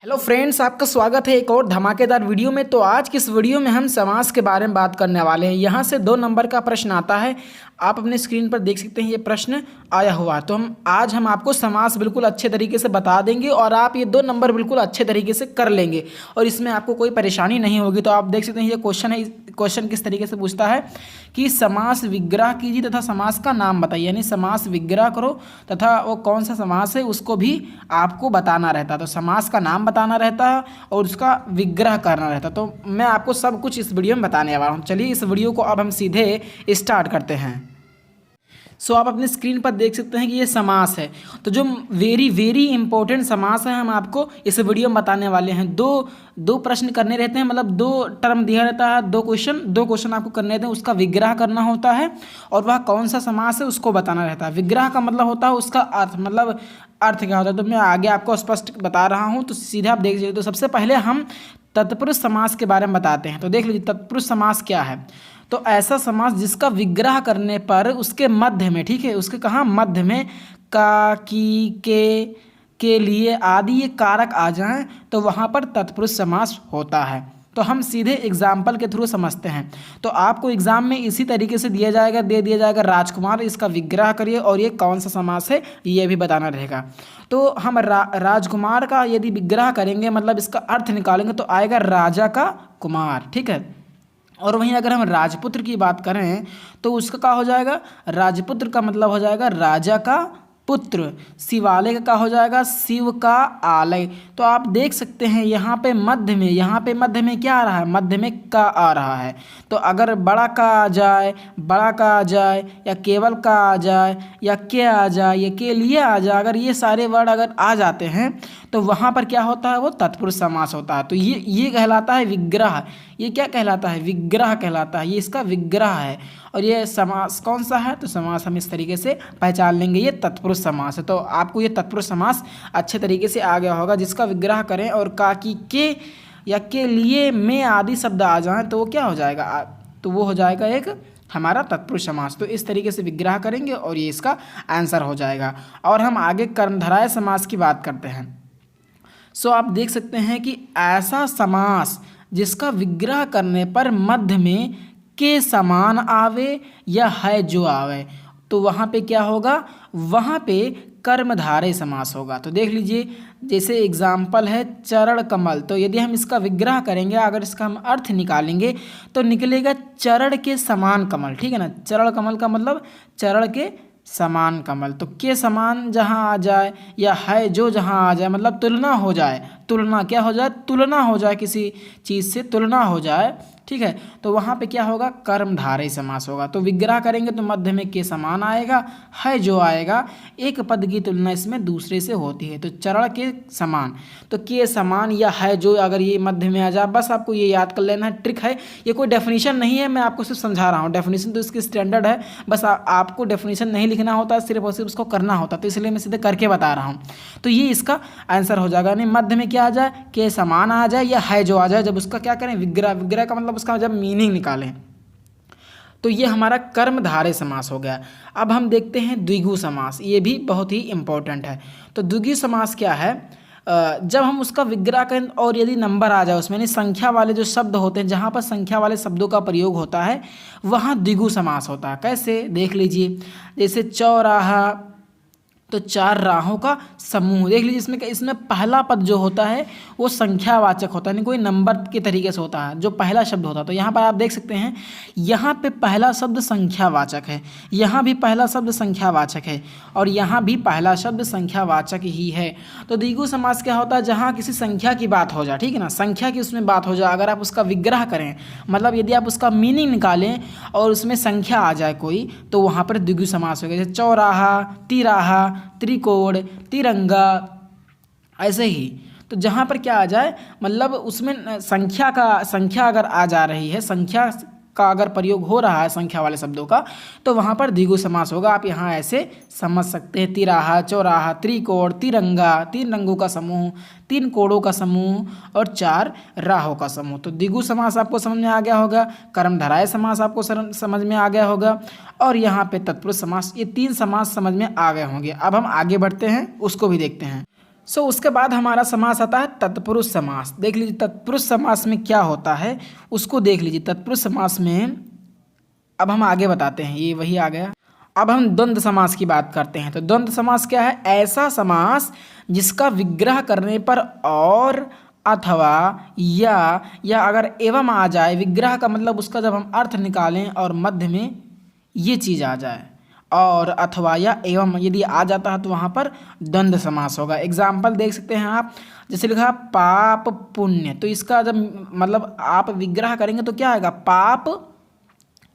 Hello friends, आपका स्वागत है एक और धमाकेदार वीडियो में। तो आज की इस वीडियो में हम समास के बारे में बात करने वाले हैं। यहाँ से 2 नंबर का प्रश्न आता है, आप अपने स्क्रीन पर देख सकते हैं ये प्रश्न आया हुआ। तो आज हम आपको समास बिल्कुल अच्छे तरीके से बता देंगे और आप ये 2 नंबर बिल्कुल अच्छे तरीके से कर लेंगे और इसमें आपको कोई परेशानी नहीं होगी। तो आप देख सकते हैं ये क्वेश्चन है। क्वेश्चन किस तरीके से पूछता है कि समास विग्रह कीजिए तथा समास का नाम बताइए, यानी समास विग्रह करो तथा वो कौन सा समास है उसको भी आपको बताना रहता है। तो समास का नाम बताना रहता है और उसका विग्रह करना रहता है। तो मैं आपको सब कुछ इस वीडियो में बताने वाला हूँ। चलिए इस वीडियो को अब हम सीधे स्टार्ट करते हैं। सो आप अपने स्क्रीन पर देख सकते हैं कि ये समास है। तो जो वेरी इंपॉर्टेंट समास है हम आपको इस वीडियो में बताने वाले हैं। दो प्रश्न करने रहते हैं, मतलब 2 टर्म दिया रहता है, 2 क्वेश्चन आपको करने रहते हैं। उसका विग्रह करना होता है और वह कौन सा समास है उसको बताना रहता है। विग्रह का मतलब होता है उसका अर्थ, मतलब अर्थ क्या होता है। तो मैं आगे आपको स्पष्ट बता रहा हूँ, तो सीधे आप देख लीजिए। तो सबसे पहले हम तत्पुरुष समास के बारे में बताते हैं। तो देख लीजिए तत्पुरुष समास क्या है। तो ऐसा समास जिसका विग्रह करने पर उसके मध्य में, ठीक है, उसके कहाँ मध्य में का, की, के लिए आदि ये कारक आ जाएं तो वहाँ पर तत्पुरुष समास होता है। तो हम सीधे एग्जाम्पल के थ्रू समझते हैं। तो आपको एग्जाम में इसी तरीके से दे दिया जाएगा राजकुमार, इसका विग्रह करिए और ये कौन सा समास है ये भी बताना रहेगा। तो हम राजकुमार का यदि विग्रह करेंगे, मतलब इसका अर्थ निकालेंगे, तो आएगा राजा का कुमार, ठीक है। और वहीं अगर हम राजपुत्र की बात करें तो उसका क्या हो जाएगा, राजपुत्र का मतलब हो जाएगा राजा का पुत्र। शिवालय का क्या हो जाएगा, शिव का आलय। तो आप देख सकते हैं यहाँ पे मध्य में क्या आ रहा है, मध्य में का आ रहा है। तो अगर बड़ा का आ जाए या केवल का आ जाए या के आ जाए या के लिए आ जाए, अगर ये सारे वर्ड अगर आ जाते हैं तो वहाँ पर क्या होता है, वो तत्पुरुष समास होता है। तो ये कहलाता है विग्रह। ये क्या कहलाता है, विग्रह कहलाता है। ये इसका विग्रह है। और ये समास कौन सा है, तो समास हम इस तरीके से पहचान लेंगे, ये तत्पुरुष समास है। तो आपको ये तत्पुरुष समास अच्छे तरीके से आ गया होगा। जिसका विग्रह करें और का, की, के या के लिए में आदि शब्द आ जाएं तो वो क्या हो जाएगा, तो वो हो जाएगा एक हमारा तत्पुरुष समास। तो इस तरीके से विग्रह करेंगे और ये इसका आंसर हो जाएगा। और हम आगे कर्मधारय समास की बात करते हैं। सो आप देख सकते हैं कि ऐसा समास जिसका विग्रह करने पर मध्य में के समान आवे या है जो आवे, तो वहाँ पे क्या होगा, वहाँ पे कर्मधारय समास होगा। तो देख लीजिए, जैसे एग्जाम्पल है चरण कमल। तो यदि हम इसका विग्रह करेंगे, अगर इसका हम अर्थ निकालेंगे तो निकलेगा चरण के समान कमल, ठीक है ना। चरण कमल का मतलब चरण के समान कमल। तो के समान जहाँ आ जाए या है जो जहाँ आ जाए, मतलब तुलना हो जाए, तुलना क्या हो जाए, तुलना हो जाए, किसी चीज़ से तुलना हो जाए, ठीक है, तो वहाँ पे क्या होगा, कर्मधारय समास होगा। तो विग्रह करेंगे तो मध्य में के समान आएगा, है जो आएगा, एक पद की तुलना इसमें दूसरे से होती है। तो चरण के समान, तो के समान या है जो अगर ये मध्य में आ जाए, बस आपको ये याद कर लेना है, ट्रिक है। ये कोई डेफिनेशन नहीं है, मैं आपको सिर्फ समझा रहा हूँ। डेफिनेशन तो इसकी स्टैंडर्ड है, बस आपको डेफिनेशन नहीं लिखना होता, सिर्फ और सिर्फ उसको करना होता। तो इसलिए मैं सीधे करके बता रहा हूँ। तो ये इसका आंसर हो जाएगा, यानी मध्य में क्या आ जाए, के समान आ जाए या है जो आ जाए, जब उसका क्या करें, विग्रह का मतलब उसका जब मीनिंग निकालें। तो ये हमारा कर्मधारय समास हो गया। अब हम देखते हैं द्विगु समास। ये भी बहुत ही इंपॉर्टेंट है। तो द्विगु समास क्या है, जब हम उसका विग्रह करें और यदि नंबर आ जाए उसमें, यानी संख्या वाले जो शब्द होते हैं, जहाँ पर संख्या वाले शब्दों का प्रयोग होता है वहाँ द्विगु समास होता है। कैसे, देख लीजिए, जैसे चौराहा, तो 4 राहों का समूह। देख लीजिए इसमें पहला पद जो होता है वो संख्यावाचक होता है, नहीं कोई नंबर के तरीके से होता है जो पहला शब्द होता है। तो यहाँ पर आप देख सकते हैं, यहाँ पे पहला शब्द संख्यावाचक है, यहाँ भी पहला शब्द संख्यावाचक है और यहाँ भी पहला शब्द संख्यावाचक ही है। तो द्विगु समास क्या होता है, जहाँ किसी संख्या की बात हो जाए, ठीक है ना, संख्या की उसमें बात हो जाए, अगर आप उसका विग्रह करें, मतलब यदि आप उसका मीनिंग निकालें और उसमें संख्या आ जाए कोई, तो वहाँ पर द्विगु समास होगा। जैसे चौराहा, तिराहा, त्रिकोण, तिरंगा, ऐसे ही। तो जहाँ पर क्या आ जाए, मतलब उसमें संख्या अगर आ जा रही है, संख्या का अगर प्रयोग हो रहा है संख्या वाले शब्दों का, तो वहाँ पर द्विगु समास होगा। आप यहाँ ऐसे समझ सकते हैं, तिराहा, चौराहा, त्रिकोण, तिरंगा, 3 रंगों का समूह, 3 कोणों का समूह और 4 राहों का समूह। तो द्विगु समास आपको समझ में आ गया होगा, कर्मधारय समास आपको समझ में आ गया होगा और यहाँ पे तत्पुरुष समास, ये 3 समास समझ में आ गए होंगे। अब हम आगे बढ़ते हैं, उसको भी देखते हैं। उसके बाद हमारा समास आता है तत्पुरुष समास। देख लीजिए तत्पुरुष समास में क्या होता है उसको देख लीजिए। तत्पुरुष समास में अब हम आगे बताते हैं, ये वही आ गया। अब हम द्वंद्व समास की बात करते हैं। तो द्वंद्व समास क्या है? ऐसा समास जिसका विग्रह करने पर और, अथवा, या अगर एवं आ जाए। विग्रह का मतलब उसका जब हम अर्थ निकालें और मध्य में ये चीज़ आ जाए, और, अथवा या एवं यदि आ जाता है तो वहाँ पर द्वंद्व समास होगा। एग्जाम्पल देख सकते हैं आप, जैसे लिखा पाप पुण्य। तो इसका जब मतलब आप विग्रह करेंगे तो क्या आएगा? पाप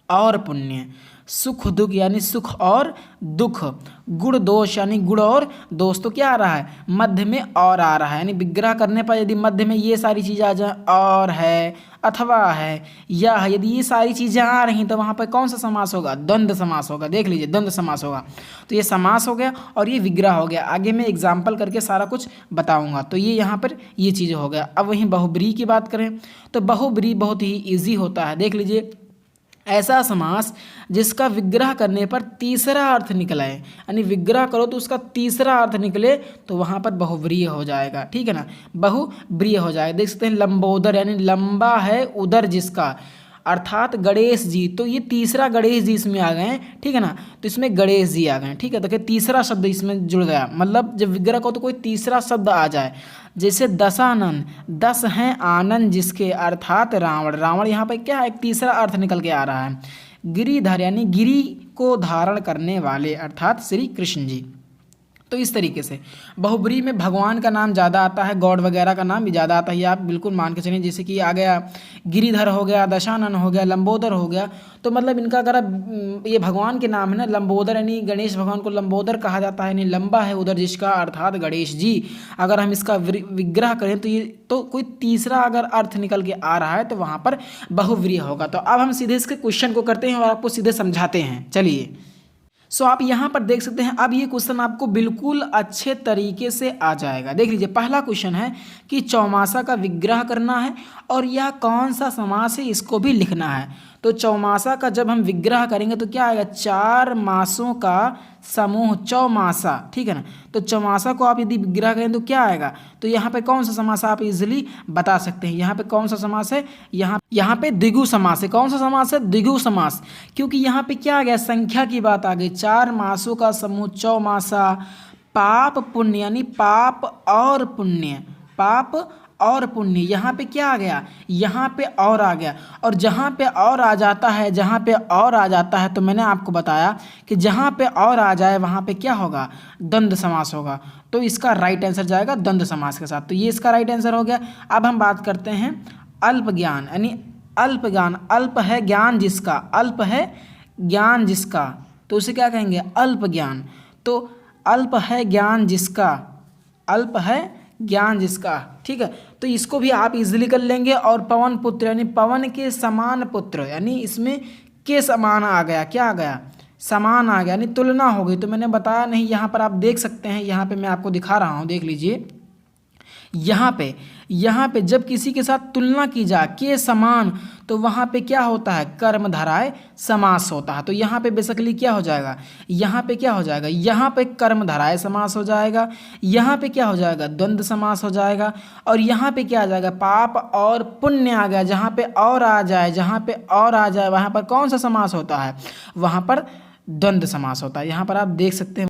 और पुण्य। सुख दुख यानी सुख और दुख। गुण दोष यानी गुण और दोष। तो क्या आ रहा है? मध्य में और आ रहा है, यानी विग्रह करने पर यदि मध्य में ये सारी चीज़ें आ जाए, और है, अथवा है, या है, यदि ये सारी चीज़ें आ रही तो वहाँ पर कौन सा समास होगा? द्वंद्व समास होगा। देख लीजिए द्वंद्व समास होगा। तो ये समास हो गया और ये विग्रह हो गया। आगे मैं एग्जाम्पल करके सारा कुछ बताऊँगा। तो ये यहाँ पर ये चीज़ हो गया। अब वहीं बहुब्रीहि की बात करें तो बहुब्रीहि बहुत ही ईजी होता है। देख लीजिए ऐसा समास जिसका विग्रह करने पर तीसरा अर्थ निकला है, यानी विग्रह करो तो उसका तीसरा अर्थ निकले तो वहाँ पर बहुब्रीहि हो जाएगा। ठीक है ना, बहुब्रीहि हो जाएगा। देख सकते हैं लंबोदर यानी लंबा है उदर जिसका, अर्थात गणेश जी। तो ये तीसरा गणेश जी इसमें आ गए हैं। ठीक है ना, तो इसमें गणेश जी आ गए हैं। ठीक है, तो तीसरा शब्द इसमें जुड़ गया। मतलब जब विग्रह को तो कोई तीसरा शब्द आ जाए, जैसे दशानन, 10 हैं आनंद जिसके, अर्थात रावण। रावण यहाँ पर क्या है? एक तीसरा अर्थ निकल के आ रहा है। गिरिधर यानी गिरी को धारण करने वाले, अर्थात श्री कृष्ण जी। तो इस तरीके से बहुब्रीहि में भगवान का नाम ज़्यादा आता है, गॉड वगैरह का नाम भी ज़्यादा आता है। ये आप बिल्कुल मान के चलिए। जैसे कि आ गया गिरिधर हो गया, दशानन हो गया, लंबोदर हो गया। तो मतलब इनका अगर ये भगवान के नाम है ना, लंबोदर यानी गणेश भगवान को लंबोदर कहा जाता है, यानी लंबा है उधर जिसका, अर्थात गणेश जी। अगर हम इसका विग्रह करें तो ये तो कोई तीसरा अगर अर्थ निकल के आ रहा है तो वहाँ पर बहुब्रीहि होगा। तो अब हम सीधे इसके क्वेश्चन को करते हैं और आपको सीधे समझाते हैं। चलिए आप यहाँ पर देख सकते हैं। अब ये क्वेश्चन आपको बिल्कुल अच्छे तरीके से आ जाएगा। देख लीजिए पहला क्वेश्चन है कि चौमासा का विग्रह करना है और यह कौन सा समास है इसको भी लिखना है। तो चौमासा का जब हम विग्रह करेंगे तो क्या आएगा? 4 मासों का समूह चौमासा। ठीक है ना, तो चौमासा को आप यदि विग्रह करें तो क्या आएगा? तो यहाँ पे कौन सा समास आप इजीली बता सकते हैं। यहाँ पे कौन सा समास है? यहाँ पे द्विगु समास है। कौन सा समास है? द्विगु समास। क्योंकि यहाँ पे क्या आ गया? संख्या की बात आ गई। 4 मासों का समूह चौमासा। पाप पुण्य यानी पाप और पुण्य, पाप और पुण्य। यहाँ पे क्या आ गया? यहाँ पे और आ गया। और जहाँ पे और आ जाता है, जहाँ पे और आ जाता है तो मैंने आपको बताया कि जहाँ पे और आ जाए वहाँ पे क्या होगा? द्वंद्व समास होगा। तो इसका राइट आंसर जाएगा द्वंद्व समास के साथ। तो ये इसका राइट आंसर हो गया। अब हम बात करते हैं अल्प ज्ञान, यानी अल्प ज्ञान। अल्प है ज्ञान जिसका, अल्प है ज्ञान जिसका, तो उसे क्या कहेंगे? अल्प ज्ञान। तो अल्प है ज्ञान जिसका, अल्प है ज्ञान जिसका। ठीक है, तो इसको भी आप इजीली कर लेंगे। और पवन पुत्र यानी पवन के समान पुत्र, यानी इसमें के समान आ गया। क्या आ गया? समान आ गया, यानी तुलना हो गई। तो मैंने बताया नहीं, यहाँ पर आप देख सकते हैं। यहाँ पे मैं आपको दिखा रहा हूँ, देख लीजिए। यहाँ पे जब किसी के साथ तुलना की जाए के समान, तो वहाँ पे क्या होता है? कर्मधारय समास होता है। तो यहाँ पे बेसिकली क्या हो जाएगा? यहाँ पे क्या हो जाएगा? यहाँ पे कर्मधारय समास हो जाएगा। यहाँ पे क्या हो जाएगा? द्वंद्व समास हो जाएगा। और यहाँ पे क्या आ जाएगा? पाप और पुण्य आ गया। जहाँ पे और आ जाए, जहाँ पे और आ जाए वहाँ पर कौन सा समास होता है? वहाँ पर द्वंद्व समास होता है। यहाँ पर आप देख सकते हैं।